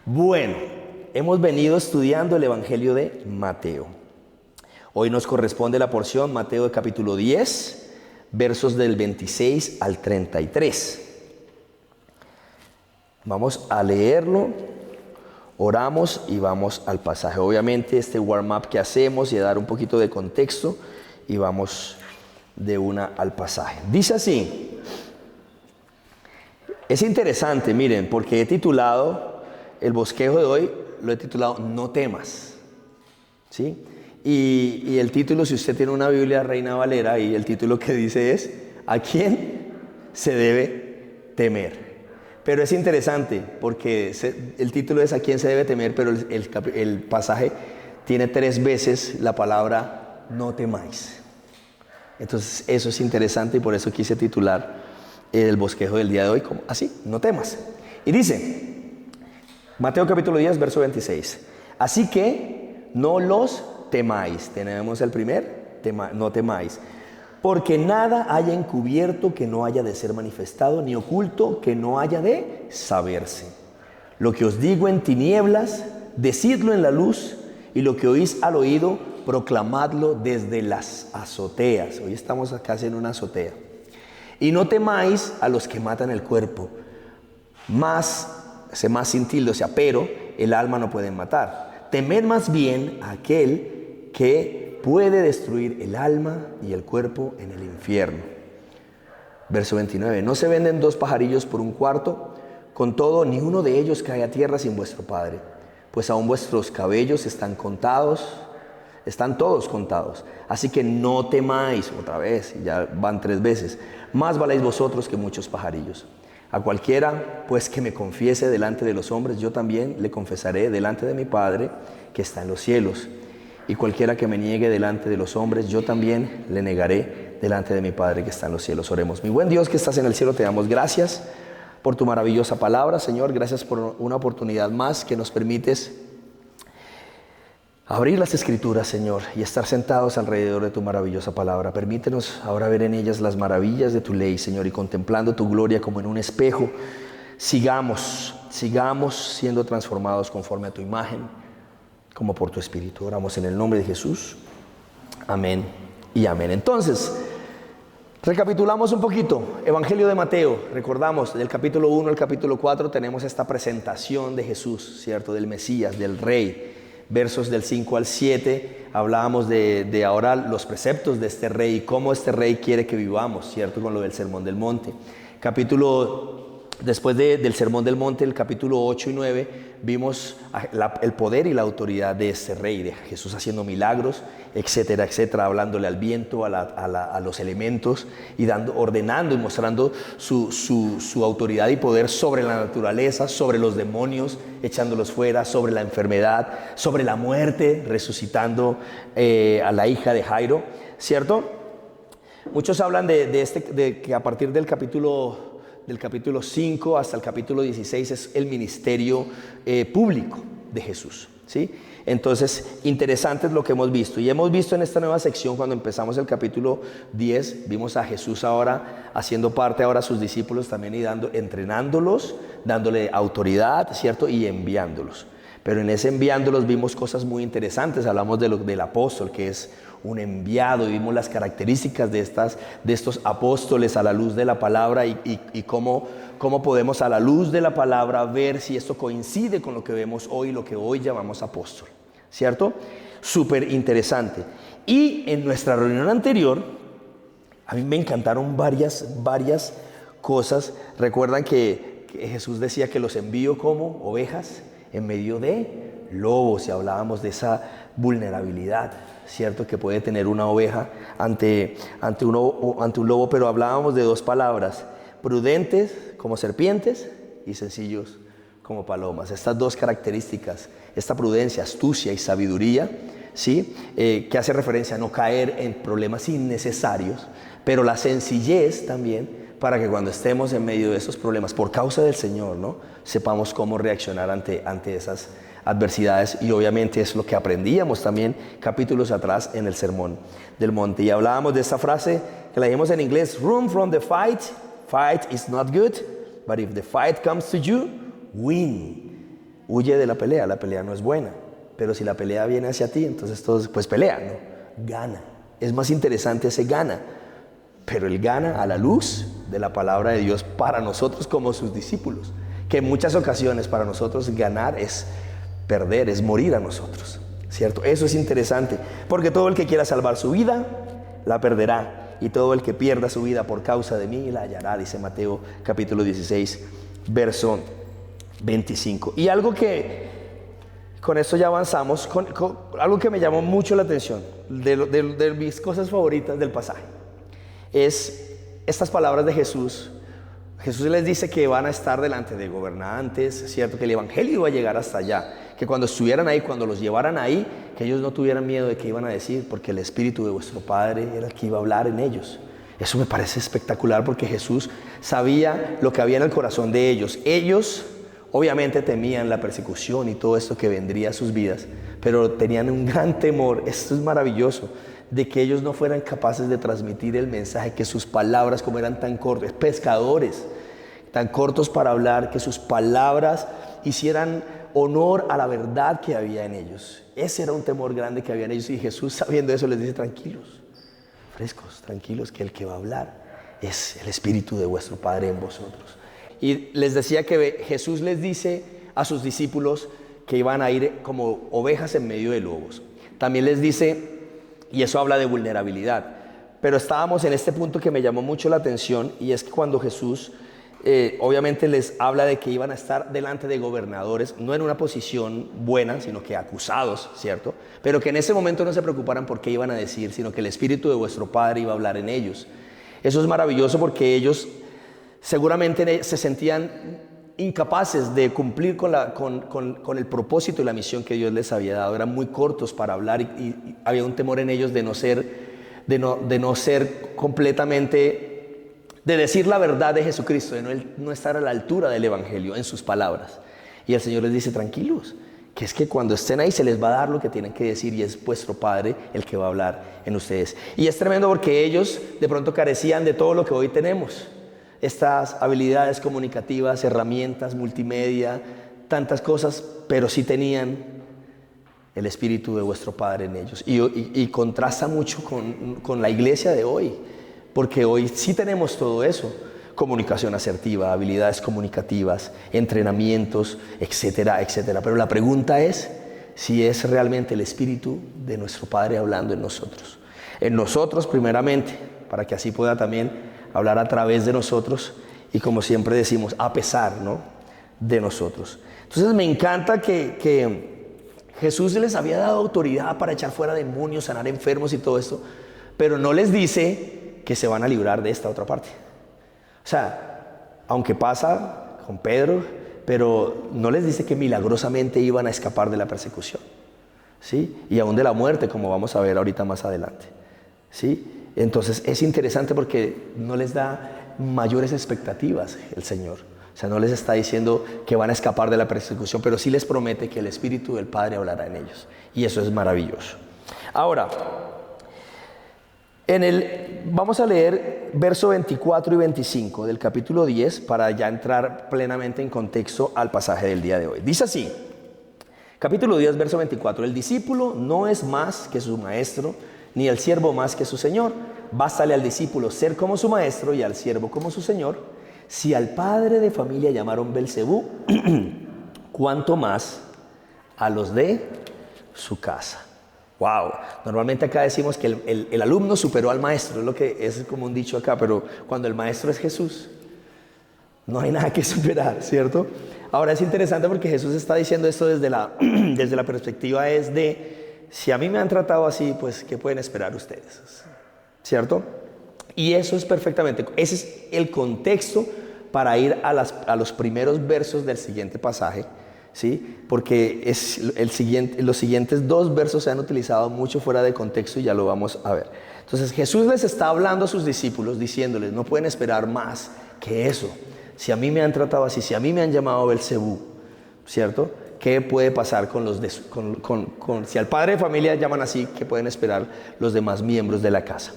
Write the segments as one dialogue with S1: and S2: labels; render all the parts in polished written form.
S1: Bueno, hemos venido estudiando el Evangelio de Mateo. Hoy nos corresponde la porción Mateo de capítulo 10, versos del 26 al 33. Vamos a leerlo, oramos y vamos al pasaje. Obviamente este warm-up que hacemos y a dar un poquito de contexto y vamos de una al pasaje. Dice así, es interesante, miren, porque he titulado el bosquejo de hoy, lo he titulado No temas, ¿sí? Y el título, si usted tiene una Biblia Reina Valera, y el título que dice es ¿a quién se debe temer? Pero es interesante porque el título es ¿a quién se debe temer? Pero el pasaje tiene 3 veces la palabra no temáis. Entonces eso es interesante y por eso quise titular el bosquejo del día de hoy como así, no temas. Y dice Mateo capítulo 10, verso 26. Así que no los temáis. Tenemos el primer, no temáis. Porque nada haya encubierto que no haya de ser manifestado, ni oculto que no haya de saberse. Lo que os digo en tinieblas, decidlo en la luz, y lo que oís al oído, proclamadlo desde las azoteas. Hoy estamos acá en una azotea. Y no temáis a los que matan el cuerpo, más sin tilde, o sea, pero el alma no pueden matar. Temed más bien a aquel que puede destruir el alma y el cuerpo en el infierno. Verso 29. No se venden 2 pajarillos por un cuarto, con todo ni uno de ellos cae a tierra sin vuestro Padre, pues aún vuestros cabellos están contados, están todos contados. Así que no temáis, otra vez, ya van 3 veces, más valéis vosotros que muchos pajarillos. A cualquiera, pues, que me confiese delante de los hombres, yo también le confesaré delante de mi Padre que está en los cielos. Y cualquiera que me niegue delante de los hombres, yo también le negaré delante de mi Padre que está en los cielos. Oremos. Mi buen Dios que estás en el cielo, te damos gracias por tu maravillosa palabra, Señor. Gracias por una oportunidad más que nos permites abrir las Escrituras, Señor, y estar sentados alrededor de tu maravillosa palabra. Permítenos ahora ver en ellas las maravillas de tu ley, Señor, y contemplando tu gloria como en un espejo, sigamos siendo transformados conforme a tu imagen, como por tu Espíritu. Oramos en el nombre de Jesús. Amén y amén. Entonces, recapitulamos un poquito. Evangelio de Mateo. Recordamos, del capítulo 1 al capítulo 4 tenemos esta presentación de Jesús, ¿cierto? Del Mesías, del Rey. Versos del 5 al 7, hablábamos de ahora los preceptos de este rey y cómo este rey quiere que vivamos, ¿cierto? Con lo del Sermón del Monte. Después del Sermón del Monte, el capítulo 8 y 9, vimos el poder y la autoridad de este rey, de Jesús haciendo milagros, etcétera, etcétera, hablándole al viento, a los elementos y ordenando y mostrando su autoridad y poder sobre la naturaleza, sobre los demonios, echándolos fuera, sobre la enfermedad, sobre la muerte, resucitando a la hija de Jairo, ¿cierto? Muchos hablan de que a partir del capítulo 5 hasta el capítulo 16 es el ministerio público de Jesús, ¿sí? Entonces, interesante es lo que hemos visto. Y hemos visto en esta nueva sección, cuando empezamos el capítulo 10, vimos a Jesús ahora haciendo parte ahora a sus discípulos también y entrenándolos, dándole autoridad, ¿cierto? Y enviándolos. Pero en ese enviándolos vimos cosas muy interesantes. Hablamos del apóstol, que es un enviado, y vimos las características de estos apóstoles a la luz de la palabra y cómo podemos a la luz de la palabra ver si esto coincide con lo que vemos hoy, lo que hoy llamamos apóstol, ¿cierto? Súper interesante. Y en nuestra reunión anterior, a mí me encantaron varias cosas. Recuerdan que Jesús decía que los envío como ovejas en medio de lobos, y hablábamos de esa vulnerabilidad, ¿cierto? Que puede tener una oveja ante un lobo, pero hablábamos de 2 palabras: prudentes como serpientes y sencillos como palomas. Estas 2 características, esta prudencia, astucia y sabiduría, ¿sí? Que hace referencia a no caer en problemas innecesarios, pero la sencillez también, para que cuando estemos en medio de esos problemas, por causa del Señor, ¿no?, sepamos cómo reaccionar ante esas adversidades. Y obviamente es lo que aprendíamos también capítulos atrás en el Sermón del Monte. Y hablábamos de esta frase que la dijimos en inglés: run from the fight. Fight is not good, but if the fight comes to you, win. huye de la pelea no es buena. Pero si la pelea viene hacia ti, entonces todos pues pelean, ¿no? Gana. Es más interesante ese gana. Pero él gana a la luz de la palabra de Dios para nosotros como sus discípulos. Que en muchas ocasiones para nosotros ganar es perder, es morir a nosotros, ¿cierto? Eso es interesante, porque todo el que quiera salvar su vida, la perderá. Y todo el que pierda su vida por causa de mí, la hallará, dice Mateo capítulo 16, verso 25. Y algo que, con esto ya avanzamos, algo que me llamó mucho la atención, de mis cosas favoritas del pasaje, es estas palabras de Jesús. Jesús les dice que van a estar delante de gobernantes, ¿cierto? Que el evangelio iba a llegar hasta allá, que cuando estuvieran ahí, cuando los llevaran ahí, que ellos no tuvieran miedo de qué iban a decir, porque el Espíritu de vuestro Padre era el que iba a hablar en ellos. Eso me parece espectacular, porque Jesús sabía lo que había en el corazón de ellos. Ellos obviamente temían la persecución y todo esto que vendría a sus vidas, pero tenían un gran temor. Esto es maravilloso, de que ellos no fueran capaces de transmitir el mensaje, que sus palabras, como eran tan cortas, pescadores, tan cortos para hablar, que sus palabras hicieran honor a la verdad que había en ellos. Ese era un temor grande que había en ellos, y Jesús, sabiendo eso, les dice: tranquilos, frescos, tranquilos, que el que va a hablar es el Espíritu de vuestro Padre en vosotros. Y les decía que Jesús les dice a sus discípulos que iban a ir como ovejas en medio de lobos. También les dice, y eso habla de vulnerabilidad, pero estábamos en este punto que me llamó mucho la atención, y es que cuando Jesús obviamente les habla de que iban a estar delante de gobernadores, no en una posición buena, sino que acusados, ¿cierto? Pero que en ese momento no se preocuparan por qué iban a decir, sino que el Espíritu de vuestro Padre iba a hablar en ellos. Eso es maravilloso, porque ellos seguramente se sentían incapaces de cumplir con el propósito y la misión que Dios les había dado. Eran muy cortos para hablar, y había un temor en ellos de no ser completamente, de decir la verdad de Jesucristo, de no estar a la altura del evangelio en sus palabras. Y el Señor les dice: tranquilos, que es que cuando estén ahí se les va a dar lo que tienen que decir, y es vuestro Padre el que va a hablar en ustedes. Y es tremendo, porque ellos de pronto carecían de todo lo que hoy tenemos, estas habilidades comunicativas, herramientas, multimedia, tantas cosas, pero sí tenían el Espíritu de vuestro Padre en ellos. Y contrasta mucho con la iglesia de hoy, porque hoy sí tenemos todo eso: comunicación asertiva, habilidades comunicativas, entrenamientos, etcétera, etcétera. Pero la pregunta es si es realmente el Espíritu de nuestro Padre hablando en nosotros. En nosotros primeramente, para que así pueda también hablar a través de nosotros, y como siempre decimos, a pesar, ¿no?, de nosotros. Entonces me encanta que Jesús les había dado autoridad para echar fuera demonios, sanar enfermos y todo esto, pero no les dice que se van a librar de esta otra parte. O sea, aunque pasa con Pedro, pero no les dice que milagrosamente iban a escapar de la persecución, ¿sí? Y aún de la muerte, como vamos a ver ahorita más adelante, ¿sí? Entonces es interesante, porque no les da mayores expectativas el Señor. O sea, no les está diciendo que van a escapar de la persecución, pero sí les promete que el Espíritu del Padre hablará en ellos. Y eso es maravilloso. Ahora, vamos a leer verso 24 y 25 del capítulo 10 para ya entrar plenamente en contexto al pasaje del día de hoy. Dice así, capítulo 10, verso 24: el discípulo no es más que su maestro, ni el siervo más que su señor. Bástale al discípulo ser como su maestro y al siervo como su señor. Si al padre de familia llamaron Belcebú, ¿cuánto más a los de su casa? Wow, normalmente acá decimos que el alumno superó al maestro, es lo que es como un dicho acá, pero cuando el maestro es Jesús, no hay nada que superar, ¿cierto? Ahora es interesante, porque Jesús está diciendo esto desde la perspectiva es de: si a mí me han tratado así, pues ¿qué pueden esperar ustedes? ¿Cierto? Y eso es perfectamente, ese es el contexto para ir a los primeros versos del siguiente pasaje, ¿sí? Porque los siguientes dos versos se han utilizado mucho fuera de contexto, y ya lo vamos a ver. Entonces Jesús les está hablando a sus discípulos, diciéndoles: no pueden esperar más que eso. Si a mí me han tratado así, si a mí me han llamado Belcebú, ¿cierto? ¿Qué puede pasar si al padre de familia llaman así? ¿Qué pueden esperar los demás miembros de la casa?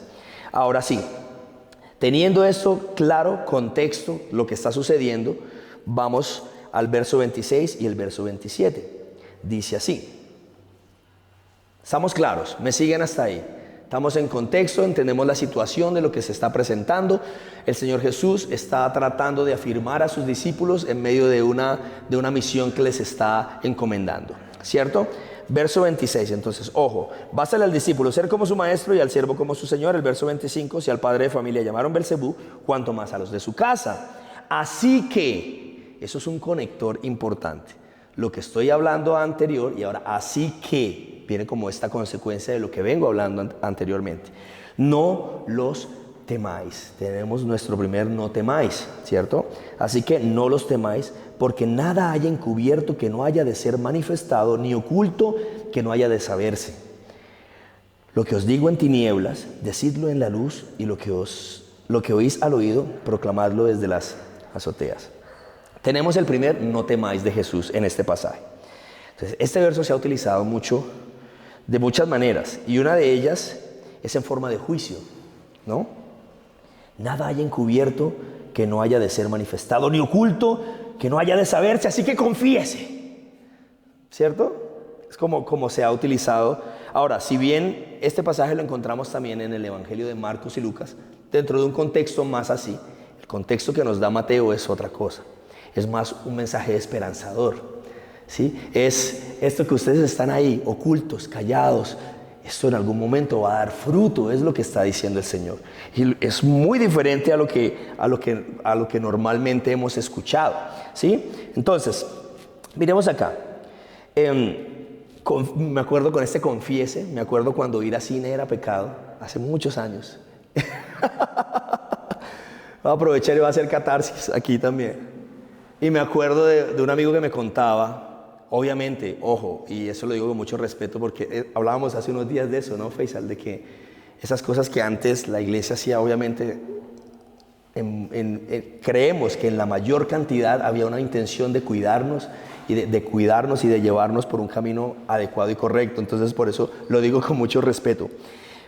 S1: Ahora sí, teniendo esto claro, contexto, lo que está sucediendo, vamos al verso 26 y el verso 27. Dice así. ¿Estamos claros? ¿Me siguen hasta ahí? Estamos en contexto, entendemos la situación de lo que se está presentando. El Señor Jesús está tratando de afirmar a sus discípulos en medio de una misión que les está encomendando, ¿cierto? Verso 26, entonces, ojo, bástale al discípulo ser como su maestro y al siervo como su señor. El verso 25, si al padre de familia llamaron Belcebú, cuanto más a los de su casa. Así que, eso es un conector importante. Lo que estoy hablando anterior y ahora, así que, viene como esta consecuencia de lo que vengo hablando anteriormente. No los temáis. Tenemos nuestro primer no temáis, ¿cierto? Así que no los temáis, porque nada haya encubierto que no haya de ser manifestado, ni oculto que no haya de saberse. Lo que os digo en tinieblas, decidlo en la luz, y lo que oís al oído, proclamadlo desde las azoteas. Tenemos el primer no temáis de Jesús en este pasaje. Entonces, este verso se ha utilizado mucho, de muchas maneras, y una de ellas es en forma de juicio, ¿no? Nada haya encubierto que no haya de ser manifestado, ni oculto que no haya de saberse, así que confíese, ¿cierto? Es como se ha utilizado. Ahora, si bien este pasaje lo encontramos también en el Evangelio de Marcos y Lucas, dentro de un contexto más así, el contexto que nos da Mateo es otra cosa, es más un mensaje esperanzador. ¿Sí? Es esto que ustedes están ahí, ocultos, callados, esto en algún momento va a dar fruto, es lo que está diciendo el Señor. Y es muy diferente a lo que normalmente hemos escuchado, ¿sí? Entonces, miremos acá. Me acuerdo con este confiese, me acuerdo cuando ir a cine era pecado, hace muchos años. Voy a aprovechar y voy a hacer catarsis aquí también. Y me acuerdo de un amigo que me contaba. Obviamente, ojo, y eso lo digo con mucho respeto porque hablábamos hace unos días de eso, ¿no, Faisal? De que esas cosas que antes la iglesia hacía, obviamente, creemos que en la mayor cantidad había una intención de cuidarnos y de cuidarnos y de llevarnos por un camino adecuado y correcto. Entonces, por eso lo digo con mucho respeto.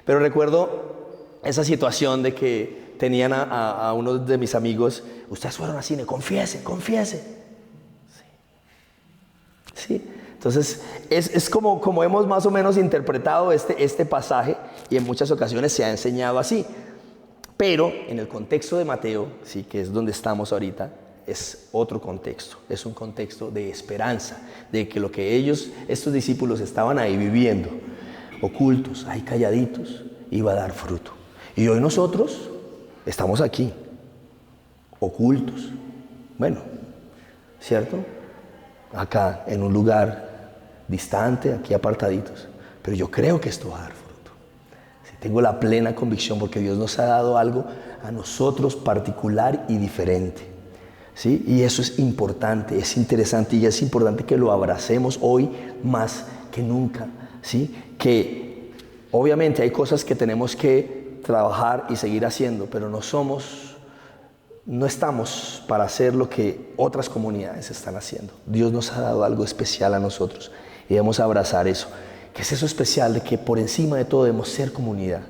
S1: Pero recuerdo esa situación de que tenían a uno de mis amigos, ustedes fueron al cine, confiese. Sí, entonces es como hemos más o menos interpretado este pasaje y en muchas ocasiones se ha enseñado así. Pero en el contexto de Mateo, sí, que es donde estamos ahorita, es otro contexto, es un contexto de esperanza, de que lo que estos discípulos estaban ahí viviendo, ocultos, ahí calladitos, iba a dar fruto. Y hoy nosotros estamos aquí, ocultos, bueno, ¿cierto? Acá en un lugar distante, aquí apartaditos, pero yo creo que esto va a dar fruto. Sí, tengo la plena convicción porque Dios nos ha dado algo a nosotros particular y diferente, ¿sí? Y eso es importante, es interesante y es importante que lo abracemos hoy más que nunca, ¿sí? Que obviamente hay cosas que tenemos que trabajar y seguir haciendo, pero no estamos para hacer lo que otras comunidades están haciendo. Dios nos ha dado algo especial a nosotros y debemos abrazar eso. ¿Qué es eso especial? De que por encima de todo debemos ser comunidad,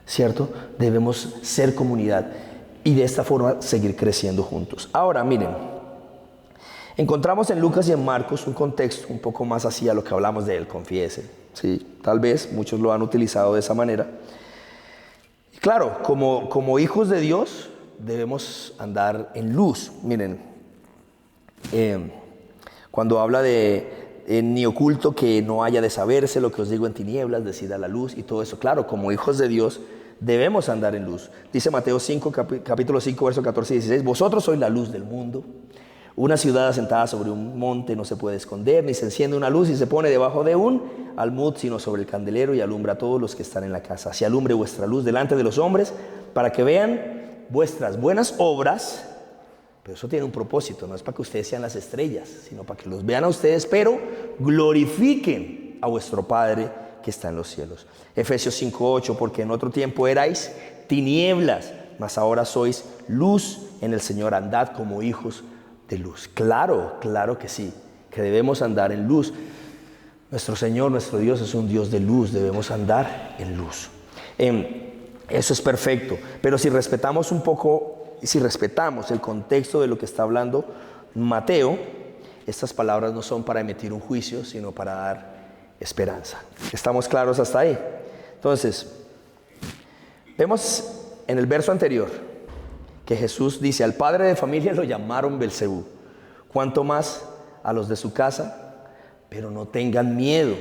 S1: ¿cierto? Debemos ser comunidad y de esta forma seguir creciendo juntos. Ahora, miren, encontramos en Lucas y en Marcos un contexto un poco más así a lo que hablamos de él, confiese. Sí, tal vez muchos lo han utilizado de esa manera. Y claro, como hijos de Dios, debemos andar en luz. Miren, cuando habla de ni oculto que no haya de saberse, lo que os digo en tinieblas, decida la luz y todo eso. Claro, como hijos de Dios debemos andar en luz. Dice Mateo 5, capítulo 5, verso 14 y 16, vosotros sois la luz del mundo. Una ciudad asentada sobre un monte no se puede esconder, ni se enciende una luz y se pone debajo de un almud, sino sobre el candelero y alumbra a todos los que están en la casa. Así alumbre vuestra luz delante de los hombres, para que vean vuestras buenas obras. Pero eso tiene un propósito, no es para que ustedes sean las estrellas, sino para que los vean a ustedes, pero glorifiquen a vuestro Padre que está en los cielos. Efesios 5:8, porque en otro tiempo erais tinieblas, mas ahora sois luz en el Señor, andad como hijos de luz. Claro que sí, que debemos andar en luz. Nuestro Señor, nuestro Dios es un Dios de luz, debemos andar en luz. Eso es perfecto, pero si respetamos un poco, si respetamos el contexto de lo que está hablando Mateo, estas palabras no son para emitir un juicio, sino para dar esperanza. ¿Estamos claros hasta ahí? Entonces, vemos en el verso anterior que Jesús dice, al padre de familia lo llamaron Belcebú, cuanto más a los de su casa, pero no tengan miedo,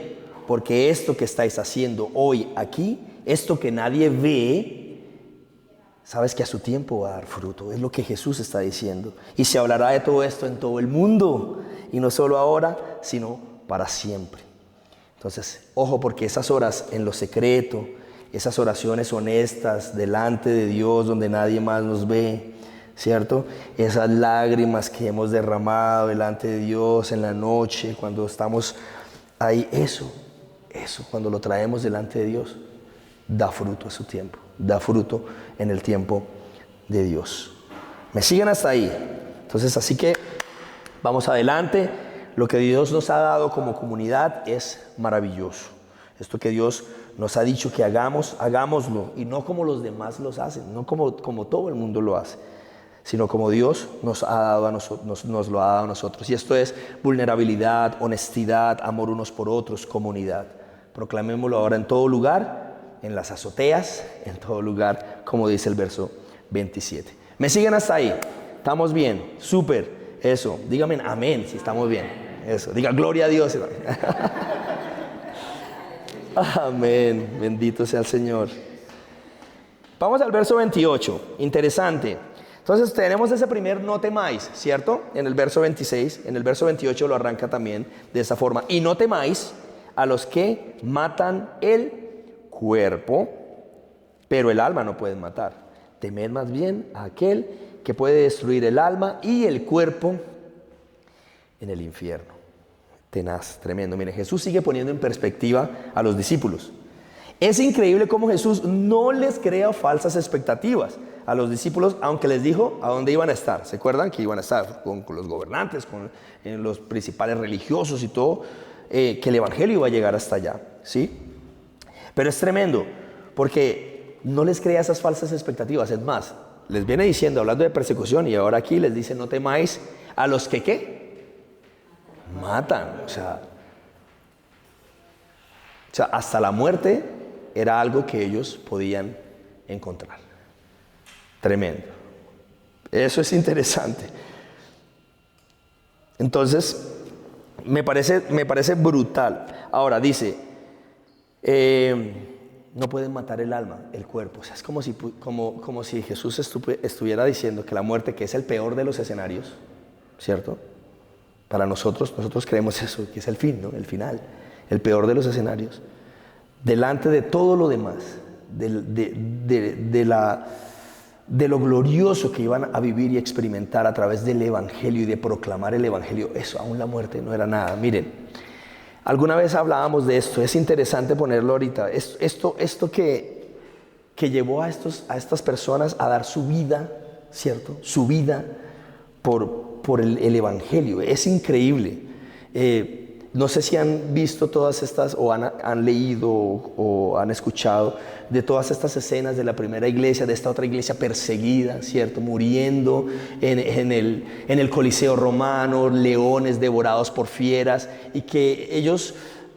S1: porque esto que estáis haciendo hoy aquí, esto que nadie ve, sabes que a su tiempo va a dar fruto. Es lo que Jesús está diciendo. Y se hablará de todo esto en todo el mundo, y no solo ahora, sino para siempre. Entonces, ojo, porque esas horas en lo secreto, esas oraciones honestas delante de Dios, donde nadie más nos ve, ¿cierto? Esas lágrimas que hemos derramado delante de Dios en la noche, cuando estamos ahí, eso, cuando lo traemos delante de Dios, da fruto a su tiempo, da fruto en el tiempo de Dios. ¿Me siguen hasta ahí? Entonces, así que vamos adelante. Lo que Dios nos ha dado como comunidad es maravilloso. Esto que Dios nos ha dicho que hagamos, hagámoslo, y no como los demás los hacen, no como todo el mundo lo hace, sino como Dios nos lo ha dado a nosotros. Y esto es vulnerabilidad, honestidad, amor unos por otros, comunidad. Proclamémoslo ahora en todo lugar, en las azoteas, en todo lugar, como dice el verso 27. ¿Me siguen hasta ahí? ¿Estamos bien? Súper. Eso. Díganme amén si estamos bien. Eso. Diga gloria a Dios. Amén. Bendito sea el Señor. Vamos al verso 28. Interesante. Entonces tenemos ese primer no temáis, ¿cierto? En el verso 26. En el verso 28 lo arranca también de esa forma. Y no temáis a los que matan el cuerpo, pero el alma no pueden matar. Temed más bien a aquel que puede destruir el alma y el cuerpo en el infierno. Tenaz, tremendo. Mire, Jesús sigue poniendo en perspectiva a los discípulos. Es increíble cómo Jesús no les crea falsas expectativas a los discípulos, aunque les dijo a dónde iban a estar. ¿Se acuerdan? Que iban a estar con los gobernantes, con los principales religiosos y todo, que el evangelio iba a llegar hasta allá, ¿sí? Pero es tremendo, porque no les crea esas falsas expectativas. Es más, les viene diciendo, hablando de persecución, y ahora aquí les dice, no temáis a los que, ¿qué? Matan. O sea, hasta la muerte era algo que ellos podían encontrar. Tremendo. Eso es interesante. Entonces, me parece brutal. Ahora dice, no pueden matar el alma, el cuerpo. O sea, es como si Jesús estuviera diciendo que la muerte, que es el peor de los escenarios, ¿cierto? Para nosotros creemos eso, que es el fin, ¿no? El final, el peor de los escenarios. Delante de todo lo demás, de lo glorioso que iban a vivir y experimentar a través del evangelio y de proclamar el evangelio, eso, aún la muerte no era nada. Miren, alguna vez hablábamos de esto, es interesante ponerlo ahorita. Esto que llevó a estas personas a dar su vida, ¿cierto? Su vida por el evangelio, es increíble. No sé si han visto todas estas o han leído o han escuchado de todas estas escenas de la primera iglesia, de esta otra iglesia perseguida, ¿cierto? Muriendo en el Coliseo romano, leones devorados por fieras, y que ellos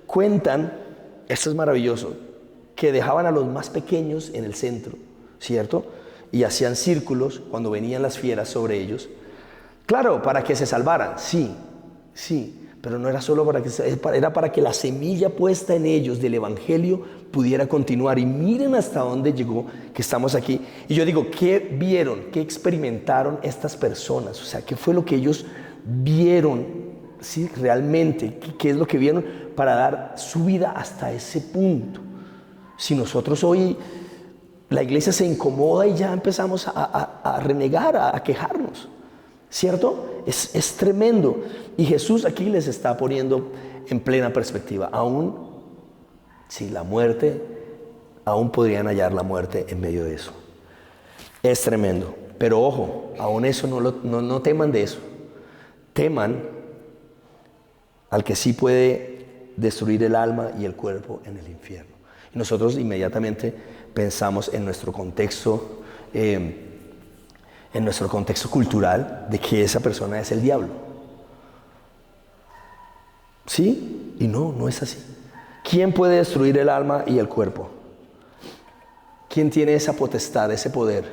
S1: cuentan, esto es maravilloso, que dejaban a los más pequeños en el centro, ¿cierto? Y hacían círculos cuando venían las fieras sobre ellos. Claro, para que se salvaran, sí, pero no era solo era para que la semilla puesta en ellos del evangelio pudiera continuar. Y miren hasta dónde llegó, que estamos aquí. Y yo digo, ¿qué vieron? ¿Qué experimentaron estas personas? O sea, ¿qué fue lo que ellos vieron? Sí, realmente, ¿qué es lo que vieron para dar su vida hasta ese punto? Si nosotros hoy, la iglesia se incomoda y ya empezamos a renegar, a quejarnos, ¿cierto? Es tremendo. Y Jesús aquí les está poniendo en plena perspectiva. Aún si la muerte, aún podrían hallar la muerte en medio de eso. Es tremendo. Pero ojo, aún eso no teman de eso. Teman al que sí puede destruir el alma y el cuerpo en el infierno. Y nosotros inmediatamente pensamos en nuestro contexto cultural, de que esa persona es el diablo. ¿Sí? Y no es así. ¿Quién puede destruir el alma y el cuerpo? ¿Quién tiene esa potestad, ese poder?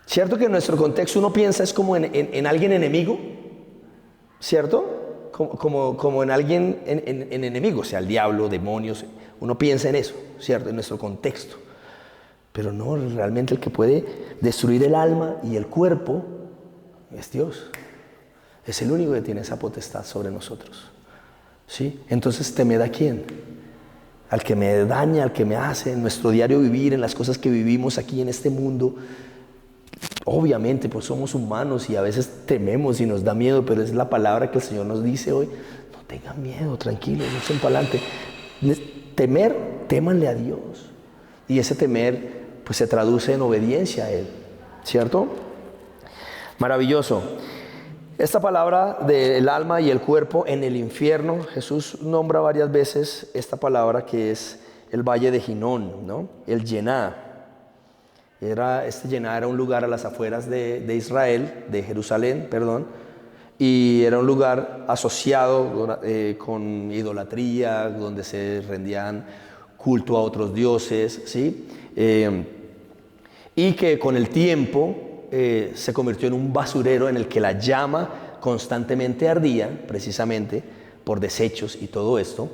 S1: ¿Cierto que en nuestro contexto uno piensa es como en alguien enemigo? ¿Cierto? Como en alguien en enemigo, o sea, el diablo, demonios. Uno piensa en eso, ¿cierto? En nuestro contexto. Pero no, realmente el que puede destruir el alma y el cuerpo es Dios. Es el único que tiene esa potestad sobre nosotros. ¿Sí? Entonces, ¿temed a quién? Al que me daña, al que me hace en nuestro diario vivir, en las cosas que vivimos aquí en este mundo. Obviamente, pues somos humanos y a veces tememos y nos da miedo, pero es la palabra que el Señor nos dice hoy. No tengan miedo, tranquilos, no echen para adelante. Temer, témanle a Dios. Y ese temer, pues se traduce en obediencia a Él, ¿cierto? Maravilloso. Esta palabra del alma y el cuerpo en el infierno, Jesús nombra varias veces esta palabra que es el valle de Ginón, ¿no? El Yená. Este Yená era un lugar a las afueras de Israel, de Jerusalén, perdón, y era un lugar asociado con idolatría, donde se rendían culto a otros dioses, ¿sí? Y que con el tiempo se convirtió en un basurero en el que la llama constantemente ardía, precisamente por desechos y todo esto.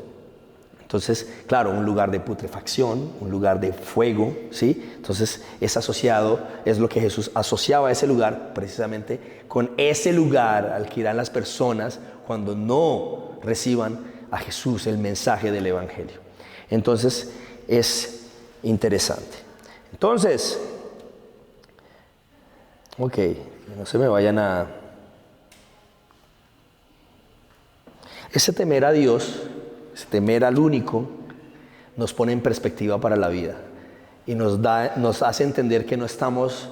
S1: Entonces, claro, un lugar de putrefacción, un lugar de fuego, ¿sí? Entonces es asociado, es lo que Jesús asociaba a ese lugar, precisamente con ese lugar al que irán las personas cuando no reciban a Jesús, el mensaje del Evangelio. Entonces es interesante. Entonces, ok, que no se me vayan a... Ese temer a Dios, ese temer al único, nos pone en perspectiva para la vida y nos hace entender que no estamos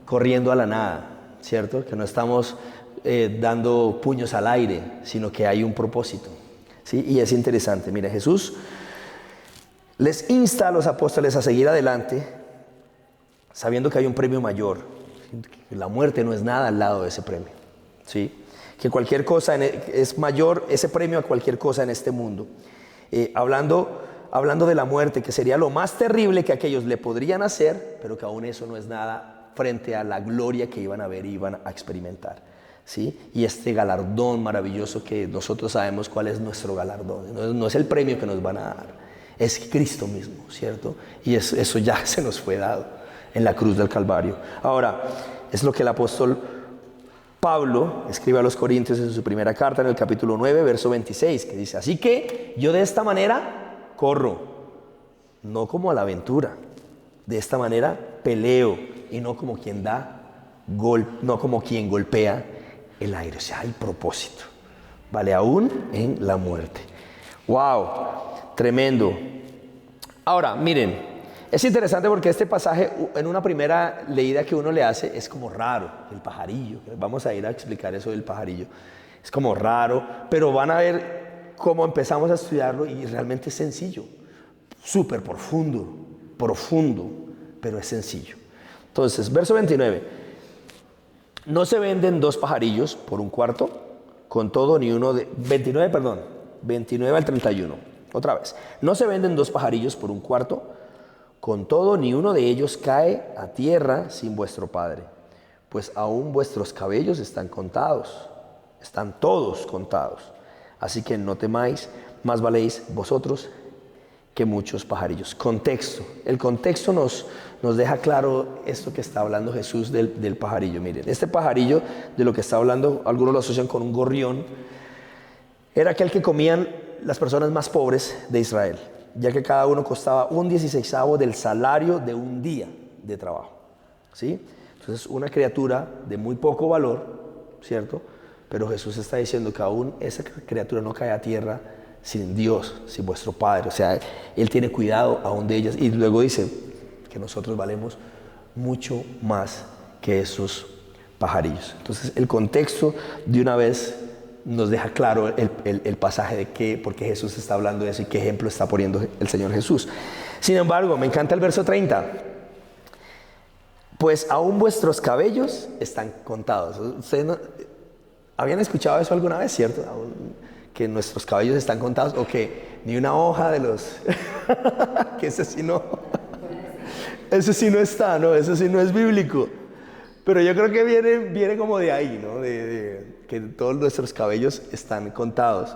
S1: corriendo a la nada, ¿cierto? Que no estamos dando puños al aire, sino que hay un propósito, ¿sí? Y es interesante. Mira, Jesús les insta a los apóstoles a seguir adelante, sabiendo que hay un premio mayor. La muerte no es nada al lado de ese premio, ¿sí? Que cualquier cosa es mayor ese premio a cualquier cosa en este mundo. Hablando de la muerte, que sería lo más terrible que aquellos le podrían hacer, pero que aún eso no es nada frente a la gloria que iban a ver y iban a experimentar, ¿sí? Y este galardón maravilloso que nosotros sabemos cuál es nuestro galardón. No es el premio que nos van a dar, es Cristo mismo, ¿cierto? Y eso ya se nos fue dado en la cruz del Calvario. Ahora, es lo que el apóstol Pablo escribe a los Corintios en su primera carta, en el capítulo 9, verso 26, que dice: así que yo de esta manera corro, no como a la aventura, de esta manera peleo, y no como quien no como quien golpea el aire. O sea, hay propósito, vale, aún en la muerte. ¡Wow! Tremendo. Ahora, miren, es interesante porque este pasaje, en una primera leída que uno le hace, es como raro, el pajarillo. Vamos a ir a explicar eso del pajarillo. Es como raro, pero van a ver cómo empezamos a estudiarlo y realmente es sencillo. Súper profundo, pero es sencillo. Entonces, verso 29. No se venden dos pajarillos por un cuarto, con todo ni uno de... 29 al 31. Otra vez. No se venden dos pajarillos por un cuarto, con todo, ni uno de ellos cae a tierra sin vuestro Padre, pues aún vuestros cabellos están contados, están todos contados. Así que no temáis, más valéis vosotros que muchos pajarillos. Contexto. El contexto nos deja claro esto que está hablando Jesús del pajarillo. Miren, este pajarillo de lo que está hablando, algunos lo asocian con un gorrión, era aquel que comían las personas más pobres de Israel, ya que cada uno costaba 1/16 del salario de un día de trabajo, ¿sí? Entonces, una criatura de muy poco valor, ¿cierto? Pero Jesús está diciendo que aún esa criatura no cae a tierra sin Dios, sin vuestro Padre. O sea, Él tiene cuidado aún de ellas. Y luego dice que nosotros valemos mucho más que esos pajarillos. Entonces, el contexto de una vez nos deja claro el pasaje de por qué Jesús está hablando de eso y qué ejemplo está poniendo el Señor Jesús. Sin embargo, me encanta el verso 30. Pues aún vuestros cabellos están contados. ¿Habían escuchado eso alguna vez, cierto? Que nuestros cabellos están contados, o que ni una hoja de los... que ese sí no está, ¿no? Eso sí no es bíblico. Pero yo creo que viene como de ahí, ¿no? De que todos nuestros cabellos están contados.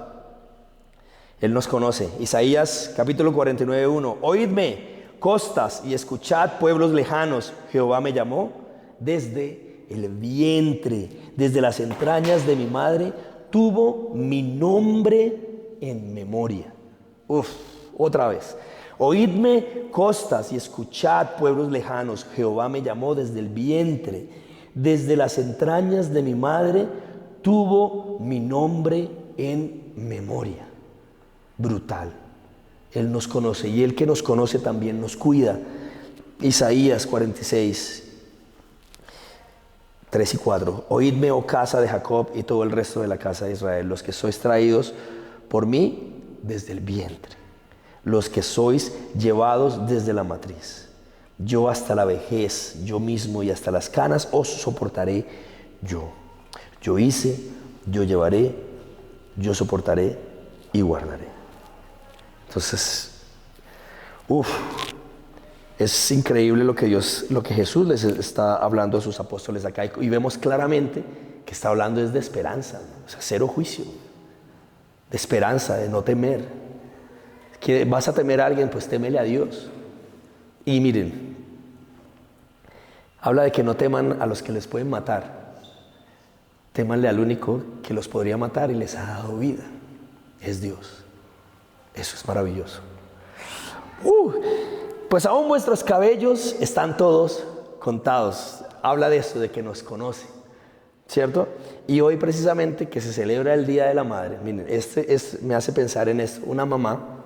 S1: Él nos conoce. Isaías capítulo 49:1. Oídme, costas, y escuchad, pueblos lejanos. Jehová me llamó desde el vientre, desde las entrañas de mi madre, tuvo mi nombre en memoria. Otra vez. Oídme, costas, y escuchad, pueblos lejanos. Jehová me llamó desde el vientre, desde las entrañas de mi madre, tuvo mi nombre en memoria. Brutal. Él nos conoce, y el que nos conoce también nos cuida. Isaías 46, 3 y 4. Oídme, oh casa de Jacob, y todo el resto de la casa de Israel, los que sois traídos por mí desde el vientre, los que sois llevados desde la matriz. Yo hasta la vejez, yo mismo, y hasta las canas os soportaré yo. Yo hice, yo llevaré, yo soportaré y guardaré. Entonces, es increíble lo que Jesús les está hablando a sus apóstoles acá, y vemos claramente que está hablando es de esperanza, ¿no? O sea, cero juicio, de esperanza, de no temer. Que vas a temer a alguien, pues témele a Dios. Y miren, habla de que no teman a los que les pueden matar, témanle al único que los podría matar y les ha dado vida, es Dios. Eso es maravilloso. Pues aún vuestros cabellos están todos contados. Habla de esto, de que nos conoce, ¿cierto? Y hoy precisamente que se celebra el Día de la Madre, miren, me hace pensar en esto. Una mamá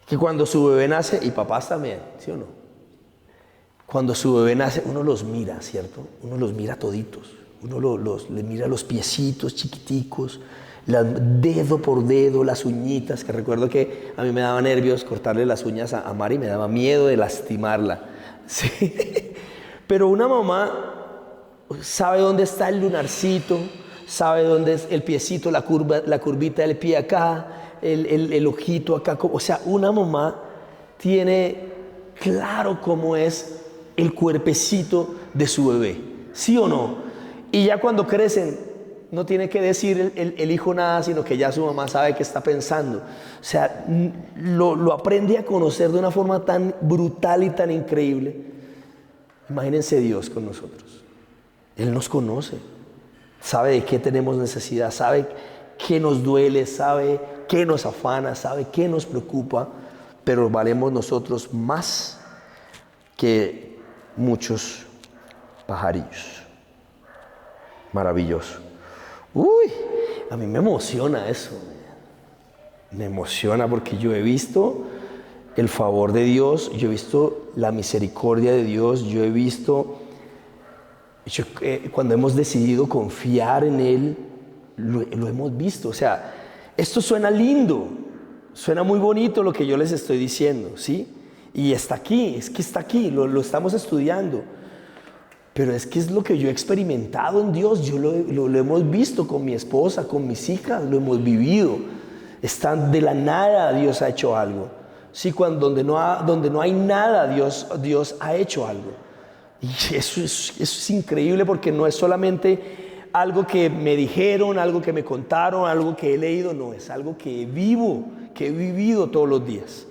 S1: que cuando su bebé nace, y papás también, ¿sí o no? Cuando su bebé nace, uno los mira, ¿cierto? Uno los mira toditos. Uno le mira los piecitos chiquiticos, dedo por dedo, las uñitas, que recuerdo que a mí me daba nervios cortarle las uñas a Mari, me daba miedo de lastimarla. ¿Sí? Pero una mamá sabe dónde está el lunarcito, sabe dónde es el piecito, la curvita del pie acá, el ojito acá. O sea, una mamá tiene claro cómo es el cuerpecito de su bebé, ¿sí o no? Y ya cuando crecen, no tiene que decir el hijo nada, sino que ya su mamá sabe qué está pensando. O sea, lo aprende a conocer de una forma tan brutal y tan increíble. Imagínense Dios con nosotros. Él nos conoce, sabe de qué tenemos necesidad, sabe qué nos duele, sabe qué nos afana, sabe qué nos preocupa, pero valemos nosotros más que muchos pajarillos. Maravilloso. A mí me emociona eso. Me emociona porque yo he visto el favor de Dios, yo he visto la misericordia de Dios, yo he visto cuando hemos decidido confiar en Él, lo hemos visto. O sea, esto suena lindo, suena muy bonito lo que yo les estoy diciendo, ¿sí? Y está aquí, es que está aquí, lo estamos estudiando. Pero es que es lo que yo he experimentado en Dios, lo hemos visto con mi esposa, con mis hijas, lo hemos vivido. De la nada Dios ha hecho algo. Sí, donde no hay nada, Dios ha hecho algo. Y eso es increíble, porque no es solamente algo que me dijeron, algo que me contaron, algo que he leído, no, es algo que vivo, que he vivido todos los días.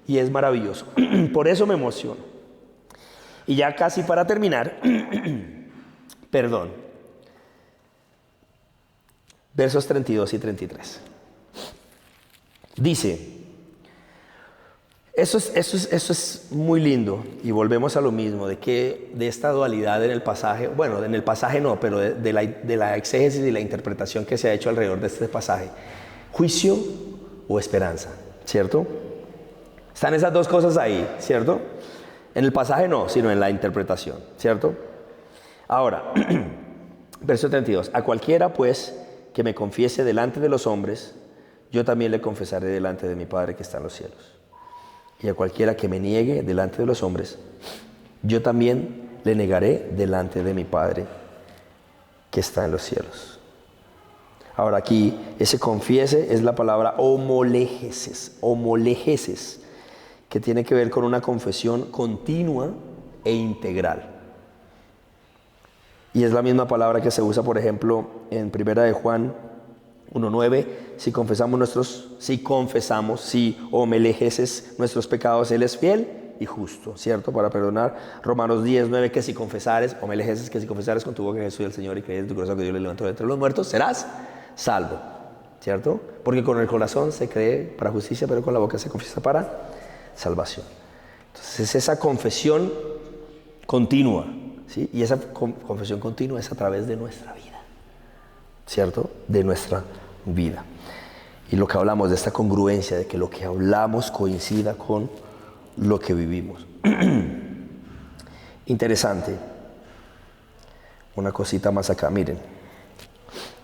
S1: Y es maravilloso. Por eso me emociono. Y ya casi para terminar, perdón, versos 32 y 33. Dice, eso es muy lindo, y volvemos a lo mismo, de esta dualidad en el pasaje, bueno, en el pasaje no, pero de la exégesis y la interpretación que se ha hecho alrededor de este pasaje. Juicio o esperanza, ¿cierto? Están esas dos cosas ahí, ¿cierto? En el pasaje no, sino en la interpretación, ¿cierto? Ahora, verso 32. A cualquiera, pues, que me confiese delante de los hombres, yo también le confesaré delante de mi Padre que está en los cielos. Y a cualquiera que me niegue delante de los hombres, yo también le negaré delante de mi Padre que está en los cielos. Ahora aquí, ese confiese es la palabra homolegeses, que tiene que ver con una confesión continua e integral. Y es la misma palabra que se usa, por ejemplo, en 1 de Juan 1:9, si homolegeses nuestros pecados, Él es fiel y justo, ¿cierto? Para perdonar. Romanos 10:9, que si confesares con tu boca que Jesús es el Señor y crees en tu corazón que Dios le levantó de entre los muertos, serás salvo, ¿cierto? Porque con el corazón se cree para justicia, pero con la boca se confiesa para salvación. Entonces es esa confesión continua, ¿sí? Y esa confesión continua es a través de nuestra vida, ¿cierto? De nuestra vida. Y lo que hablamos de esta congruencia, de que lo que hablamos coincida con lo que vivimos. Interesante. Una cosita más acá, miren.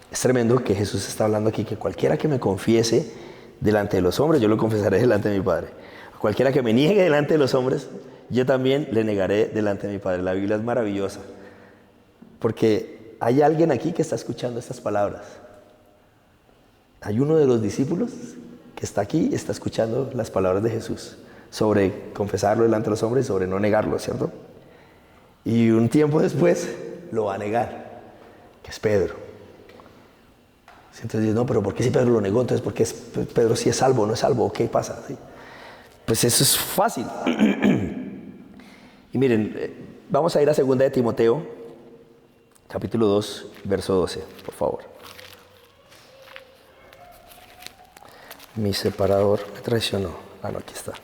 S1: Es tremendo que Jesús está hablando aquí, que cualquiera que me confiese delante de los hombres, yo lo confesaré delante de mi Padre. A cualquiera que me niegue delante de los hombres, yo también le negaré delante de mi Padre. La Biblia es maravillosa, porque hay alguien aquí que está escuchando estas palabras. Hay uno de los discípulos que está aquí y está escuchando las palabras de Jesús sobre confesarlo delante de los hombres y sobre no negarlo, ¿cierto? Y un tiempo después lo va a negar, que es Pedro. Entonces dices, no, pero ¿por qué si Pedro lo negó? Entonces, ¿por qué Pedro sí es salvo o no es salvo? ¿Qué pasa? ¿Sí? Pues eso es fácil. Y miren, vamos a ir a 2 de Timoteo, capítulo 2, verso 12, por favor. Mi separador me traicionó. Ah, no, aquí está.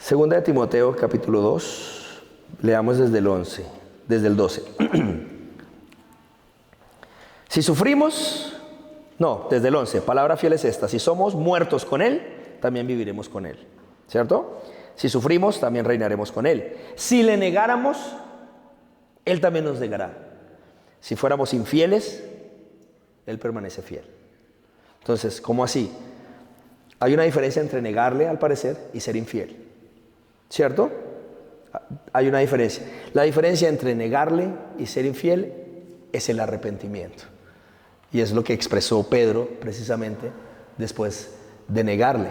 S1: Segunda de Timoteo, capítulo 2, leamos desde el 11, desde el 12. Si sufrimos, no, desde el 11, palabra fiel es esta: si somos muertos con Él, también viviremos con Él, ¿cierto? Si sufrimos, también reinaremos con Él. Si le negáramos, Él también nos negará. Si fuéramos infieles, Él permanece fiel. Entonces, ¿cómo así? Hay una diferencia entre negarle, al parecer, y ser infiel, ¿cierto? Hay una diferencia. La diferencia entre negarle y ser infiel es el arrepentimiento. Y es lo que expresó Pedro precisamente después de negarle,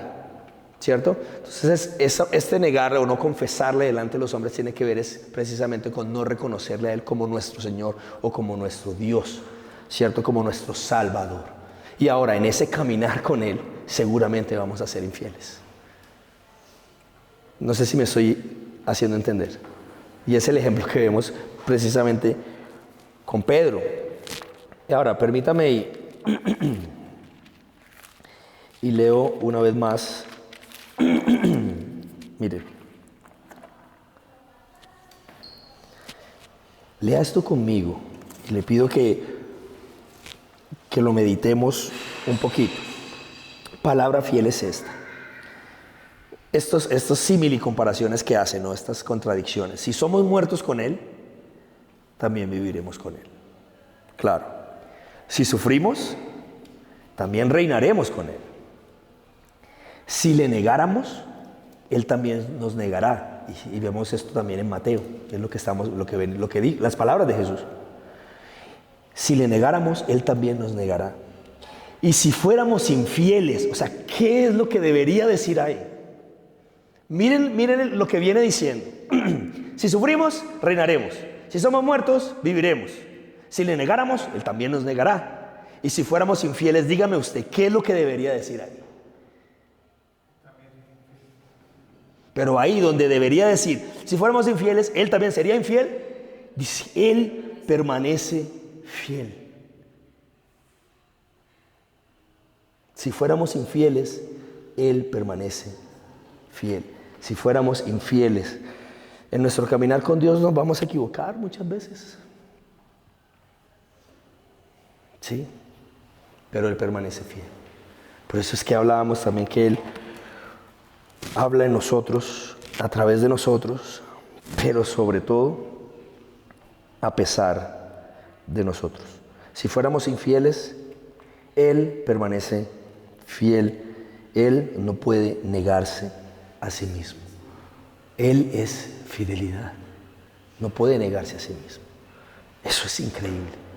S1: ¿cierto? Entonces este negarle o no confesarle delante de los hombres tiene que ver precisamente con no reconocerle a Él como nuestro Señor o como nuestro Dios, ¿cierto? Como nuestro Salvador. Y ahora en ese caminar con Él seguramente vamos a ser infieles. No sé si me estoy haciendo entender. Y es el ejemplo que vemos precisamente con Pedro. Y ahora, permítame y leo una vez más. Mire. Lea esto conmigo. Y le pido que lo meditemos un poquito. Palabra fiel es esta. Estos símil y comparaciones que hacen, ¿no? Estas contradicciones. Si somos muertos con Él, también viviremos con Él. Claro. Si sufrimos, también reinaremos con Él. Si le negáramos, Él también nos negará. Y vemos esto también en Mateo, que es lo que las palabras de Jesús. Si le negáramos, Él también nos negará. Y si fuéramos infieles, o sea, ¿qué es lo que debería decir ahí? Miren lo que viene diciendo. Si sufrimos, reinaremos. Si somos muertos, viviremos. Si le negáramos, Él también nos negará. Y si fuéramos infieles, dígame usted, ¿qué es lo que debería decir ahí? Pero ahí donde debería decir, si fuéramos infieles, Él también sería infiel, dice, Él permanece fiel. Si fuéramos infieles, Él permanece fiel. Si fuéramos infieles, en nuestro caminar con Dios nos vamos a equivocar muchas veces. Sí, pero Él permanece fiel. Por eso es que hablábamos también que Él habla en nosotros, a través de nosotros, pero sobre todo a pesar de nosotros. Si fuéramos infieles, Él permanece fiel Él no puede negarse a sí mismo. Él es fidelidad. No puede negarse a sí mismo. Eso es increíble.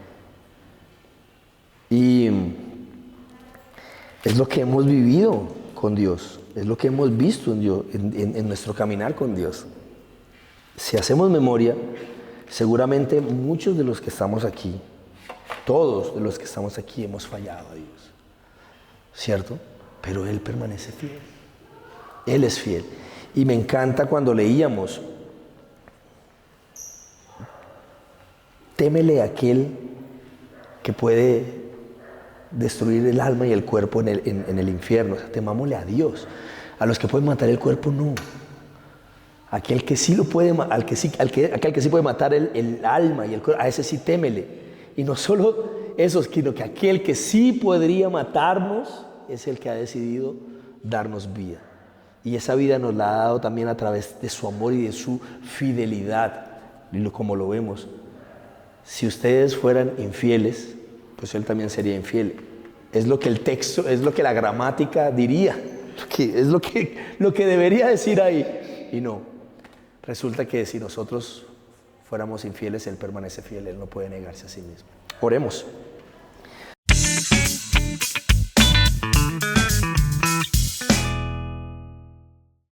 S1: Y es lo que hemos vivido con Dios. Es lo que hemos visto en Dios, en nuestro caminar con Dios. Si hacemos memoria, seguramente muchos de los que estamos aquí, todos de los que estamos aquí hemos fallado a Dios, ¿cierto? Pero Él permanece fiel. Él es fiel. Y me encanta cuando leíamos, témele a aquel que puede destruir el alma y el cuerpo en el infierno. O sea, temámosle a Dios. A los que pueden matar el cuerpo, no. Aquel que sí lo puede, aquel que sí puede matar el alma y el cuerpo, a ese sí témele. Y no solo eso, sino que aquel que sí podría matarnos es el que ha decidido darnos vida. Y esa vida nos la ha dado también a través de su amor y de su fidelidad. Y como lo vemos, si ustedes fueran infieles, pues Él también sería infiel. Es lo que el texto, es lo que la gramática diría, es lo que debería decir ahí. Y no, resulta que si nosotros fuéramos infieles, Él permanece fiel, Él no puede negarse a sí mismo. Oremos.